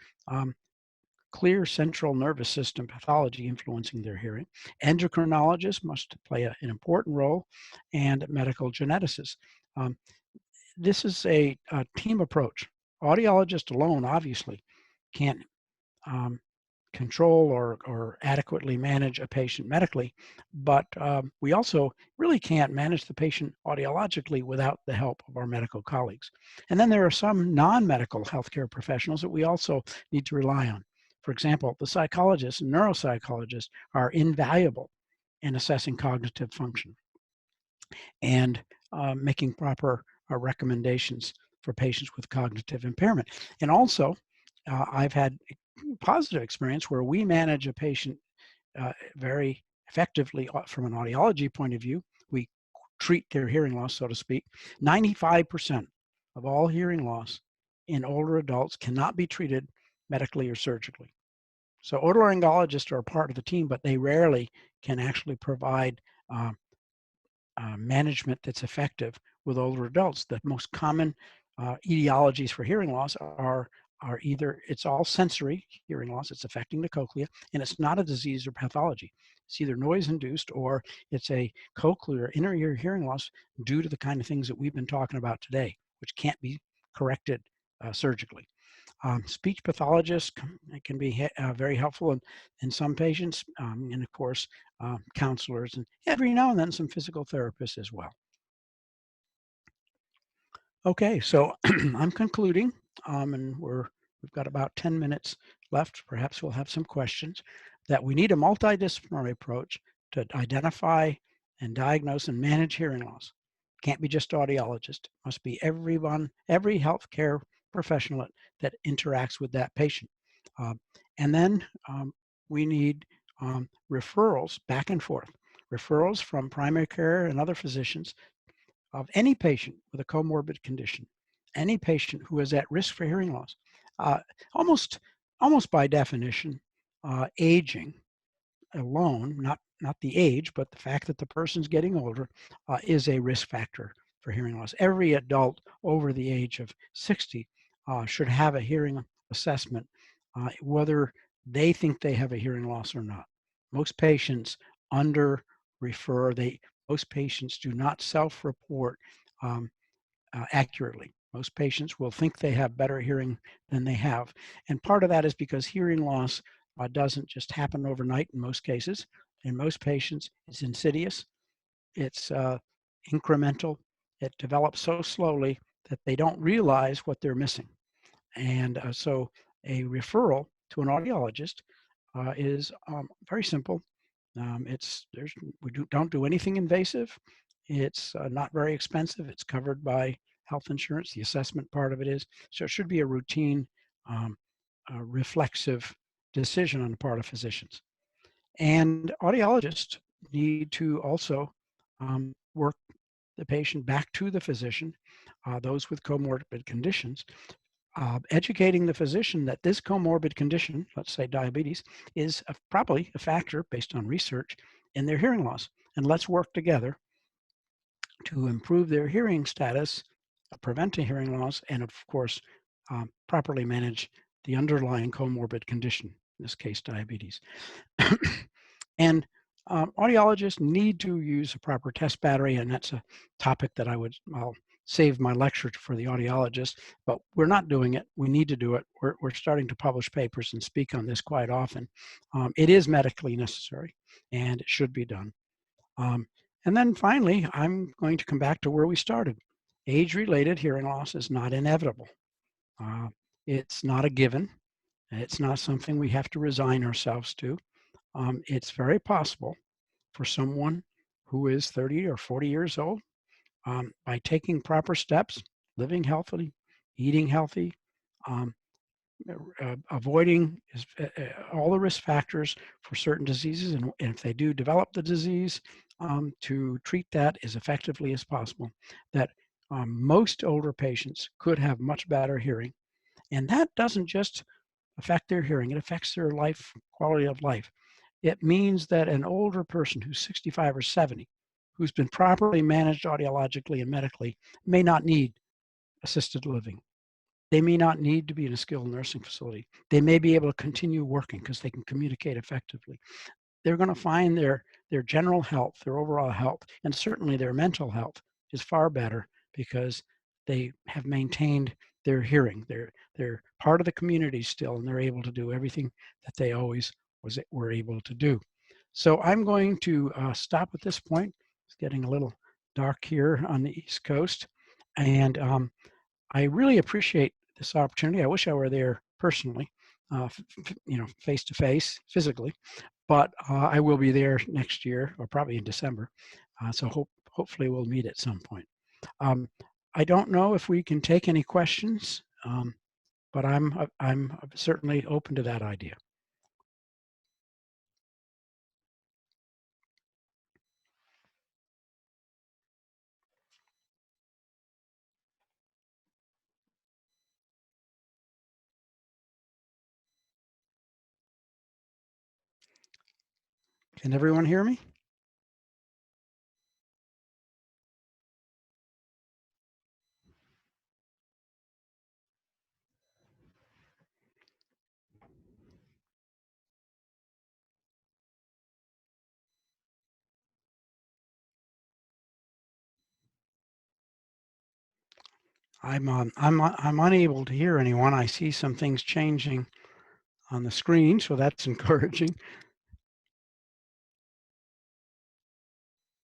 clear central nervous system pathology influencing their hearing. Endocrinologists must play an important role, and medical geneticists. This is a team approach. Audiologists alone obviously can't control or adequately manage a patient medically, but we also really can't manage the patient audiologically without the help of our medical colleagues. And then there are some non-medical healthcare professionals that we also need to rely on. For example, the psychologists and neuropsychologists are invaluable in assessing cognitive function and making proper recommendations for patients with cognitive impairment. And also, I've had positive experience where we manage a patient very effectively from an audiology point of view. We treat their hearing loss, so to speak. 95% of all hearing loss in older adults cannot be treated medically or surgically. So otolaryngologists are a part of the team, but they rarely can actually provide management that's effective with older adults. The most common etiologies for hearing loss are either, it's all sensory hearing loss, it's affecting the cochlea, and it's not a disease or pathology. It's either noise induced or it's a cochlear inner ear hearing loss due to the kind of things that we've been talking about today, which can't be corrected surgically. Speech pathologists can be very helpful in some patients, and of course, counselors, and every now and then some physical therapists as well. Okay, so I'm concluding, and we've got about 10 minutes left. Perhaps we'll have some questions. That we need a multidisciplinary approach to identify and diagnose and manage hearing loss. Can't be just audiologist. It must be everyone, every healthcare professional that interacts with that patient. And then we need referrals back and forth, referrals from primary care and other physicians of any patient with a comorbid condition, any patient who is at risk for hearing loss. Uh, almost, almost by definition, aging alone, not the age, but the fact that the person's getting older, is a risk factor for hearing loss. Every adult over the age of 60 should have a hearing assessment, whether they think they have a hearing loss or not. Most patients under refer. Most patients do not self-report um, accurately. Most patients will think they have better hearing than they have. And part of that is because hearing loss doesn't just happen overnight in most cases. In most patients, it's insidious, it's incremental, it develops so slowly that they don't realize what they're missing. And so a referral to an audiologist is very simple. We don't do anything invasive. It's not very expensive. It's covered by health insurance. The assessment part of it is. So it should be a routine, reflexive decision on the part of physicians. And audiologists need to also work the patient back to the physician, those with comorbid conditions, educating the physician that this comorbid condition, let's say diabetes, is probably a factor based on research in their hearing loss. And let's work together to improve their hearing status, prevent a hearing loss, and of course, properly manage the underlying comorbid condition, in this case, diabetes. And audiologists need to use a proper test battery, and that's a topic that I'll save my lecture for the audiologist, but we're not doing it. We need to do it. We're starting to publish papers and speak on this quite often. It is medically necessary, and it should be done. And then finally, I'm going to come back to where we started. Age-related hearing loss is not inevitable. It's not a given. It's not something we have to resign ourselves to. It's very possible for someone who is 30 or 40 years old, by taking proper steps, living healthily, eating healthy, avoiding all the risk factors for certain diseases, and if they do develop the disease, to treat that as effectively as possible, that most older patients could have much better hearing. And that doesn't just affect their hearing, it affects their quality of life. It means that an older person who's 65 or 70, who's been properly managed audiologically and medically, may not need assisted living. They may not need to be in a skilled nursing facility. They may be able to continue working because they can communicate effectively. They're going to find their general health, their overall health, and certainly their mental health is far better because they have maintained their hearing. They're part of the community still, and they're able to do everything that they always were able to do. So I'm going to stop at this point. It's getting a little dark here on the East Coast, and I really appreciate this opportunity. I wish I were there personally, face to face, physically, but I will be there next year, or probably in December. So hopefully we'll meet at some point. I don't know if we can take any questions, but I'm certainly open to that idea. Can everyone hear me? I'm unable to hear anyone. I see some things changing on the screen, so that's encouraging.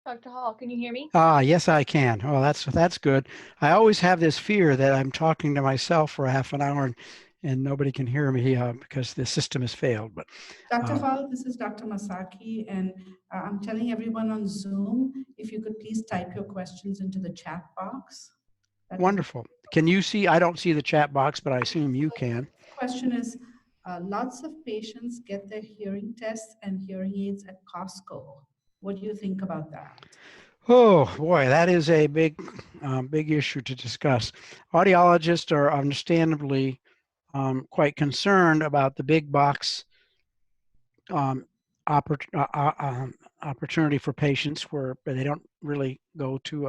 Dr. Hall, can you hear me? Yes, I can. Oh, that's good. I always have this fear that I'm talking to myself for half an hour and nobody can hear me because the system has failed. But Dr. Hall, this is Dr. Masaki, and I'm telling everyone on Zoom, if you could please type your questions into the chat box. Wonderful. Can you see? I don't see the chat box, but I assume you can. The question is, Lots of patients get their hearing tests and hearing aids at Costco. What do you think about that? Oh boy, that is a big issue to discuss. Audiologists are understandably quite concerned about the big box um, opportunity for patients where they don't really go to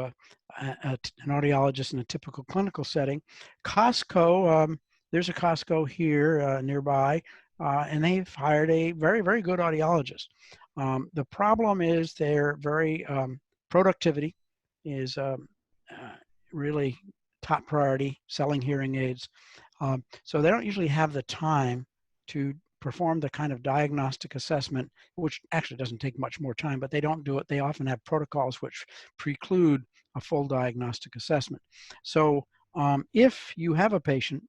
an audiologist in a typical clinical setting. Costco, there's a Costco here nearby, and they've hired a very good audiologist. The problem is their very productivity is really top priority, selling hearing aids. So they don't usually have the time to perform the kind of diagnostic assessment, which actually doesn't take much more time, but they don't do it. They often have protocols which preclude a full diagnostic assessment. So if you have a patient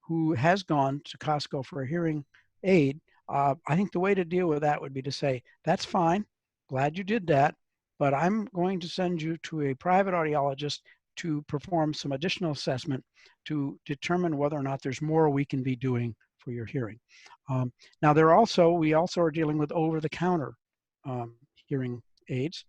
who has gone to Costco for a hearing aid, I think the way to deal with that would be to say, that's fine, glad you did that, but I'm going to send you to a private audiologist to perform some additional assessment to determine whether or not there's more we can be doing for your hearing. Now, we also are dealing with over-the-counter hearing aids,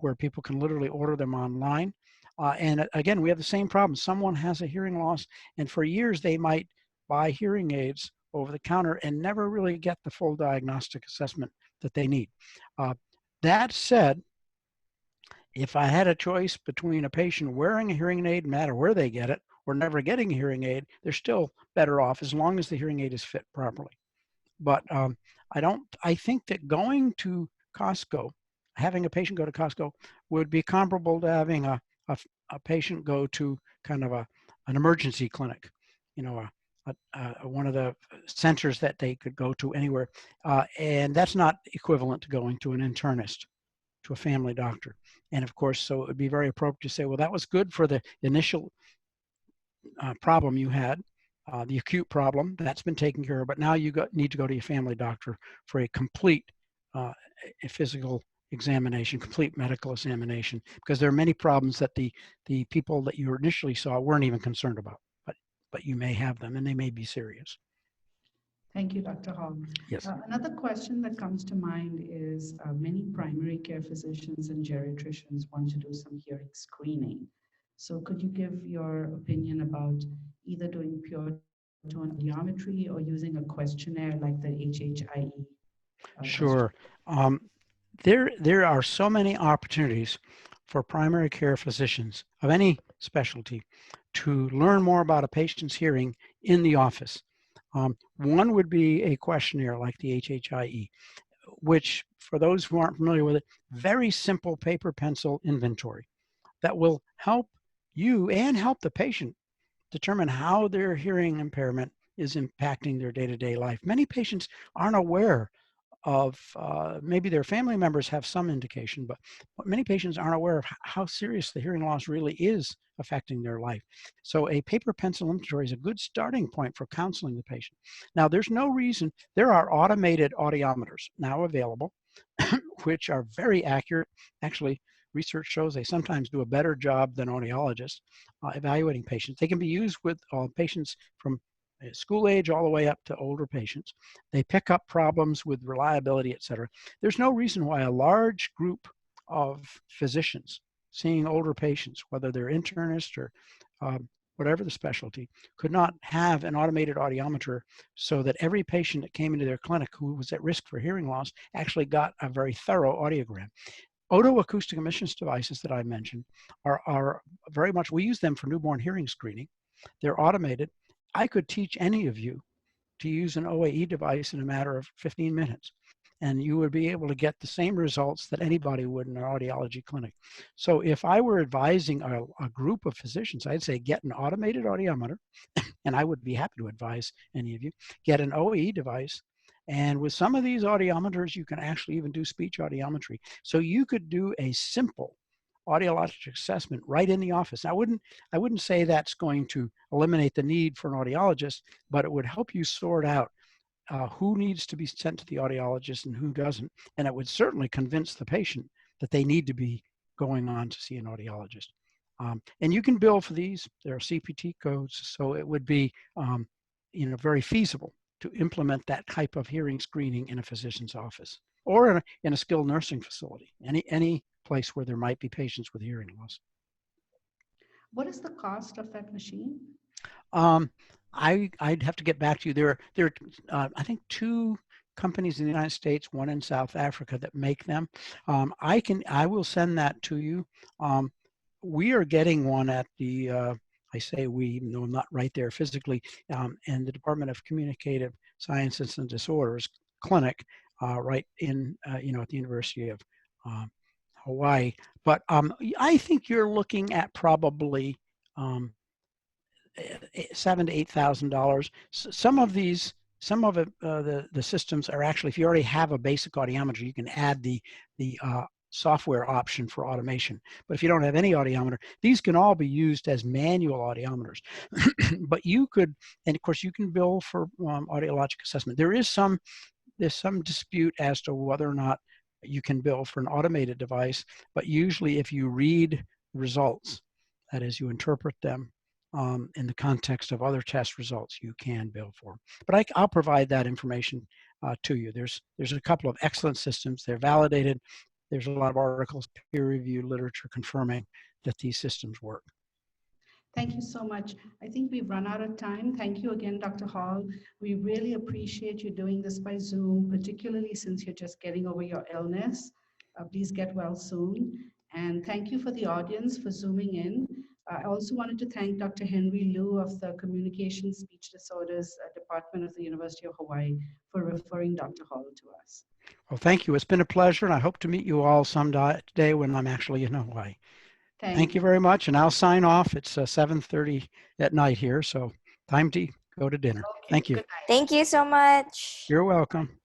where people can literally order them online. And again, we have the same problem. Someone has a hearing loss, and for years they might buy hearing aids over the counter and never really get the full diagnostic assessment that they need. That said, if I had a choice between a patient wearing a hearing aid, no matter where they get it, or never getting a hearing aid, they're still better off as long as the hearing aid is fit properly. But I think that going to Costco, having a patient go to Costco would be comparable to having a patient go to kind of an emergency clinic, you know, one of the centers that they could go to anywhere. And that's not equivalent to going to an internist, to a family doctor. And of course, so it would be very appropriate to say, well, that was good for the initial problem you had, the acute problem, that's been taken care of, but now you need to go to your family doctor for a complete physical examination, complete medical examination, because there are many problems that the people that you initially saw weren't even concerned about, but you may have them and they may be serious. Thank you, Dr. Hall. Yes. Another question that comes to mind is many primary care physicians and geriatricians want to do some hearing screening. So could you give your opinion about either doing pure tone audiometry or using a questionnaire like the HHIE? Sure. There are so many opportunities for primary care physicians of any specialty to learn more about a patient's hearing in the office. One would be a questionnaire like the HHIE, which, for those who aren't familiar with it, very simple paper pencil inventory that will help you and help the patient determine how their hearing impairment is impacting their day-to-day life. Many patients aren't aware of, maybe their family members have some indication, but many patients aren't aware of how serious the hearing loss really is affecting their life. So a paper pencil inventory is a good starting point for counseling the patient. Now, there's no reason, there are automated audiometers now available, which are very accurate. Actually, research shows they sometimes do a better job than audiologists evaluating patients. They can be used with patients from school age all the way up to older patients. They pick up problems with reliability, et cetera. There's no reason why a large group of physicians seeing older patients, whether they're internists or whatever the specialty, could not have an automated audiometer so that every patient that came into their clinic who was at risk for hearing loss actually got a very thorough audiogram. Otoacoustic emissions devices that I mentioned are very much, we use them for newborn hearing screening. They're automated. I could teach any of you to use an OAE device in a matter of 15 minutes, and you would be able to get the same results that anybody would in an audiology clinic. So if I were advising a group of physicians, I'd say get an automated audiometer, and I would be happy to advise any of you, get an OAE device. And with some of these audiometers, you can actually even do speech audiometry. So you could do a simple audiologic assessment right in the office. I wouldn't say that's going to eliminate the need for an audiologist, but it would help you sort out who needs to be sent to the audiologist and who doesn't. And it would certainly convince the patient that they need to be going on to see an audiologist. And you can bill for these. There are CPT codes, so it would be very feasible to implement that type of hearing screening in a physician's office or in a skilled nursing facility, any place where there might be patients with hearing loss. What is the cost of that machine? I'd have to get back to you. There are I think 2 companies in the United States, one in South Africa, that make them. I will send that to you. We are getting one at the, I say we, even though I'm not right there physically, in the Department of Communicative Sciences and Disorders clinic, right in, at the University of Hawaii. But I think you're looking at probably $7,000 to $8,000. Some of the systems are actually, if you already have a basic audiometer, you can add the software option for automation. But if you don't have any audiometer, these can all be used as manual audiometers. But you could, and of course, you can bill for audiologic assessment. There's some dispute as to whether or not you can bill for an automated device. But usually, if you read results, that is, you interpret them in the context of other test results, you can bill for. But I'll provide that information to you. There's a couple of excellent systems. They're validated. There's a lot of articles, peer-reviewed literature confirming that these systems work. Thank you so much. I think we've run out of time. Thank you again, Dr. Hall. We really appreciate you doing this by Zoom, particularly since you're just getting over your illness. Please get well soon. And thank you for the audience for Zooming in. I also wanted to thank Dr. Henry Liu of the Communication Speech Disorders Department of the University of Hawaii for referring Dr. Hall to us. Well, thank you. It's been a pleasure, and I hope to meet you all someday when I'm actually in Hawaii. Thank you very much, and I'll sign off. It's 7:30 at night here, so time to go to dinner. Okay, Thank you. good night. Thank you so much. You're welcome.